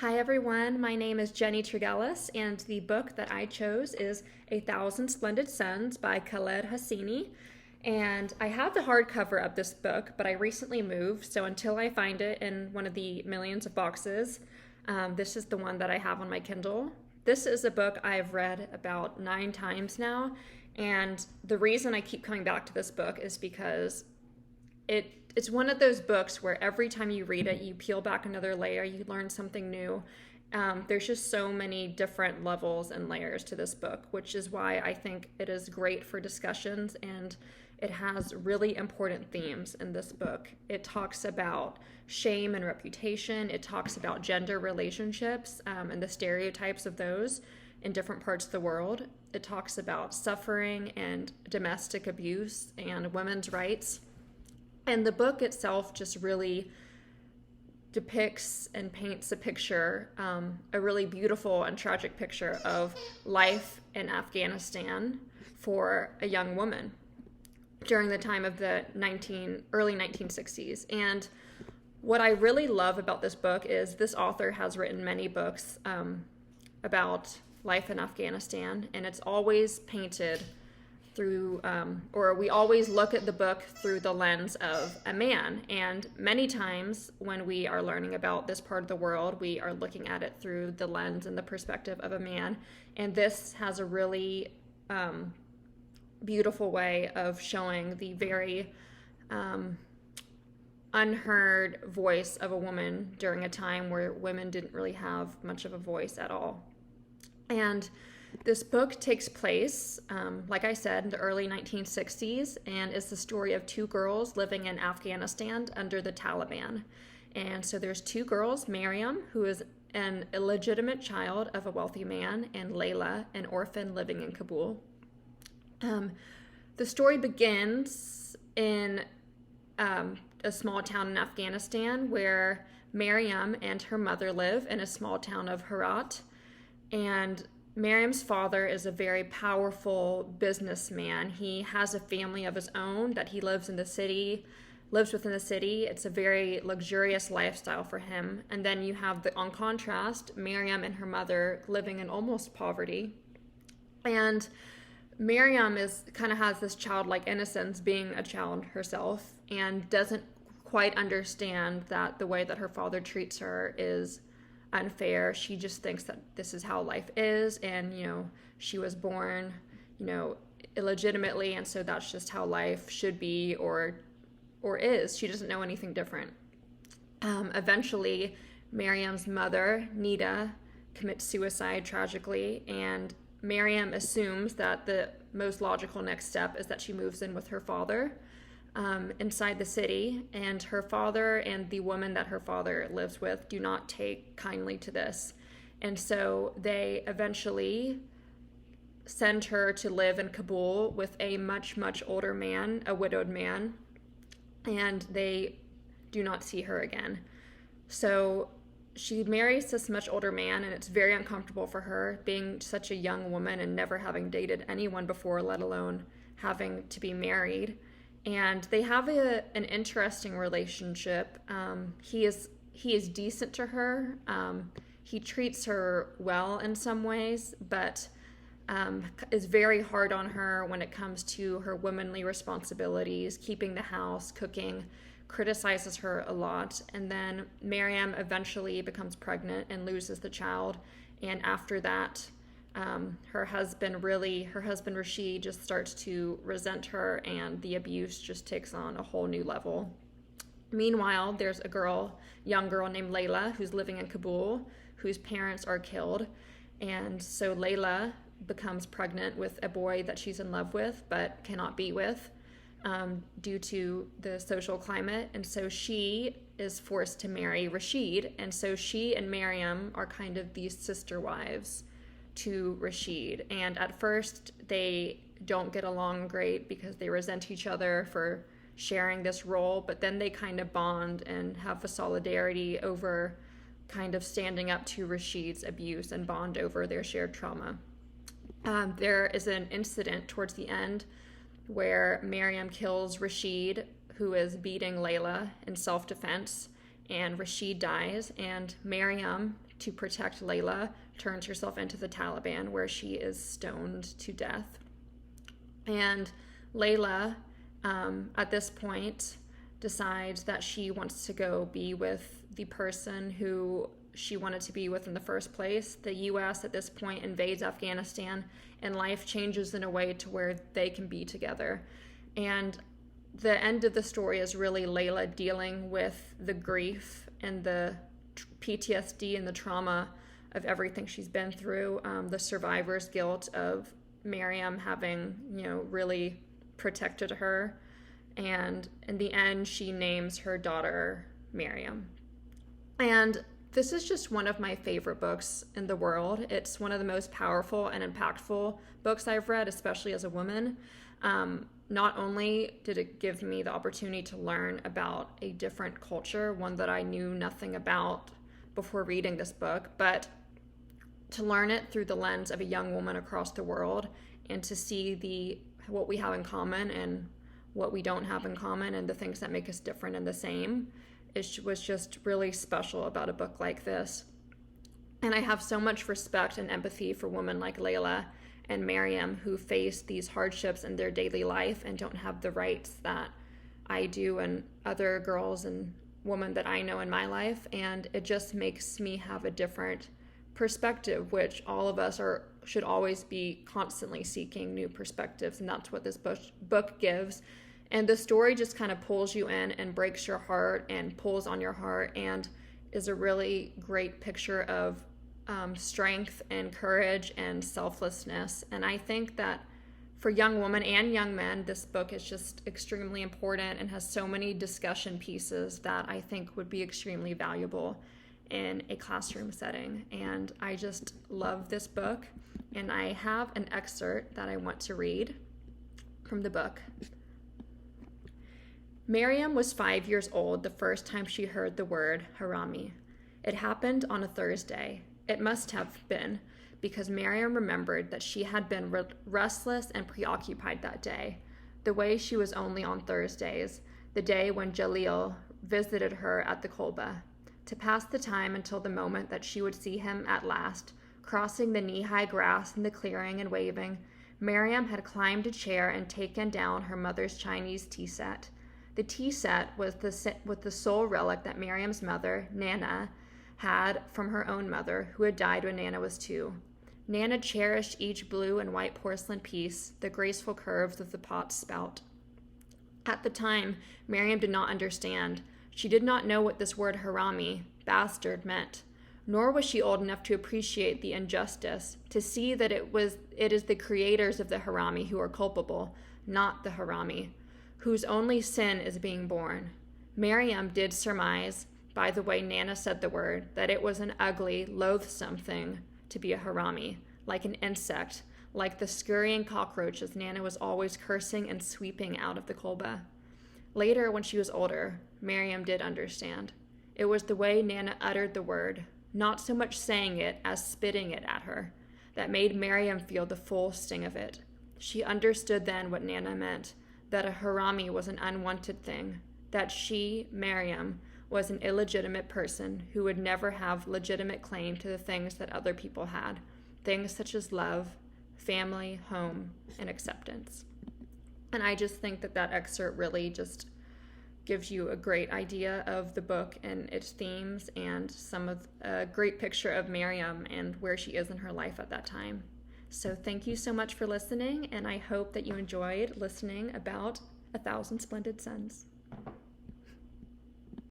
Hi everyone, my name is Jenny Tregellas, and the book that I chose is A Thousand Splendid Suns by Khaled Hosseini. And I have the hardcover of this book, but I recently moved, so until I find it in one of the millions of boxes, this is the one that I have on my Kindle. This is a book I've read about 9 times now, and the reason I keep coming back to this book is because it's one of those books where every time you read it, you peel back another layer, you learn something new. There's just so many different levels and layers to this book, which is why I think it is great for discussions, and it has really important themes in this book. It talks about shame and reputation. It talks about gender relationships and the stereotypes of those in different parts of the world. It talks about suffering and domestic abuse and women's rights. And the book itself just really depicts and paints a picture, a really beautiful and tragic picture of life in Afghanistan for a young woman during the time of the early 1960s. And what I really love about this book is this author has written many books about life in Afghanistan, and it's always painted through, or we always look at the book through the lens of a man. And many times when we are learning about this part of the world, we are looking at it through the lens and the perspective of a man. And this has a really beautiful way of showing the very unheard voice of a woman during a time where women didn't really have much of a voice at all. And this book takes place, like I said, in the early 1960s, and is the story of 2 girls living in Afghanistan under the Taliban. And so there's 2 girls, Miriam, who is an illegitimate child of a wealthy man, and Layla, an orphan living in Kabul. The story begins in a small town in Afghanistan where Miriam and her mother live in a small town of Herat. And Miriam's father is a very powerful businessman. He has a family of his own that he lives within the city. It's a very luxurious lifestyle for him. And then you have, on contrast, Miriam and her mother living in almost poverty. And Miriam kind of has this childlike innocence, being a child herself, and doesn't quite understand that the way that her father treats her is unfair. She just thinks that this is how life is, and she was born illegitimately, and so that's just how life should be or is. She doesn't know anything different. Eventually Miriam's mother, Nita, commits suicide tragically, and Miriam assumes that the most logical next step is that she moves in with her father inside the city, and her father and the woman that her father lives with do not take kindly to this. And so they eventually send her to live in Kabul with a much, much older man, a widowed man, and they do not see her again. So she marries this much older man, and it's very uncomfortable for her, being such a young woman and never having dated anyone before, let alone having to be married. And they have an interesting relationship. He is decent to her. He treats her well in some ways, but is very hard on her when it comes to her womanly responsibilities, keeping the house, cooking, criticizes her a lot. And then Miriam eventually becomes pregnant and loses the child. And after that, her husband Rashid just starts to resent her, and the abuse just takes on a whole new level. Meanwhile, there's a young girl named Layla, who's living in Kabul, whose parents are killed. And so Layla becomes pregnant with a boy that she's in love with but cannot be with due to the social climate. And so she is forced to marry Rashid. And so she and Miriam are kind of these sister wives to Rashid. And at first they don't get along great because they resent each other for sharing this role, but then they kind of bond and have a solidarity over kind of standing up to Rashid's abuse and bond over their shared trauma. There is an incident towards the end where Miriam kills Rashid, who is beating Layla in self-defense, and Rashid dies, and Miriam to protect Layla, turns herself into the Taliban, where she is stoned to death. And Layla, at this point, decides that she wants to go be with the person who she wanted to be with in the first place. The U.S. at this point invades Afghanistan, and life changes in a way to where they can be together. And the end of the story is really Layla dealing with the grief and the PTSD and the trauma of everything she's been through, the survivor's guilt of Miriam having, really protected her. And in the end, she names her daughter Miriam. And this is just one of my favorite books in the world. It's one of the most powerful and impactful books I've read, especially as a woman. Not only did it give me the opportunity to learn about a different culture, one that I knew nothing about before reading this book, but to learn it through the lens of a young woman across the world, and to see what we have in common and what we don't have in common, and the things that make us different and the same. It was just really special about a book like this. And I have so much respect and empathy for women like Layla and Miriam, who face these hardships in their daily life and don't have the rights that I do and other girls and women that I know in my life. And it just makes me have a different perspective, which all of us should always be constantly seeking new perspectives. And that's what this book gives. And the story just kind of pulls you in and breaks your heart and pulls on your heart, and is a really great picture of strength and courage and selflessness. And I think that for young women and young men, this book is just extremely important and has so many discussion pieces that I think would be extremely valuable in a classroom setting. And I just love this book. And I have an excerpt that I want to read from the book. Miriam was 5 years old the first time she heard the word harami. It happened on a Thursday. It must have been, because Miriam remembered that she had been restless and preoccupied that day, the way she was only on Thursdays, the day when Jalil visited her at the Kolba. To pass the time until the moment that she would see him at last, crossing the knee-high grass in the clearing and waving, Miriam had climbed a chair and taken down her mother's Chinese tea set. The tea set was the sole relic that Miriam's mother, Nana, had from her own mother, who had died when Nana was 2. Nana cherished each blue and white porcelain piece, the graceful curves of the pot's spout. At the time, Miriam did not understand. She did not know what this word harami, bastard, meant. Nor was she old enough to appreciate the injustice, to see that it is the creators of the harami who are culpable, not the harami, whose only sin is being born. Miriam did surmise, by the way Nana said the word, that it was an ugly, loathsome thing to be a harami, like an insect, like the scurrying cockroaches Nana was always cursing and sweeping out of the kolba. Later, when she was older, Miriam did understand. It was the way Nana uttered the word, not so much saying it as spitting it at her, that made Miriam feel the full sting of it. She understood then what Nana meant, that a harami was an unwanted thing, that she, Miriam, was an illegitimate person who would never have legitimate claim to the things that other people had, things such as love, family, home, and acceptance. And I just think that excerpt really just gives you a great idea of the book and its themes, and some of a great picture of Miriam and where she is in her life at that time. So thank you so much for listening, and I hope that you enjoyed listening about 1,000 Splendid Suns.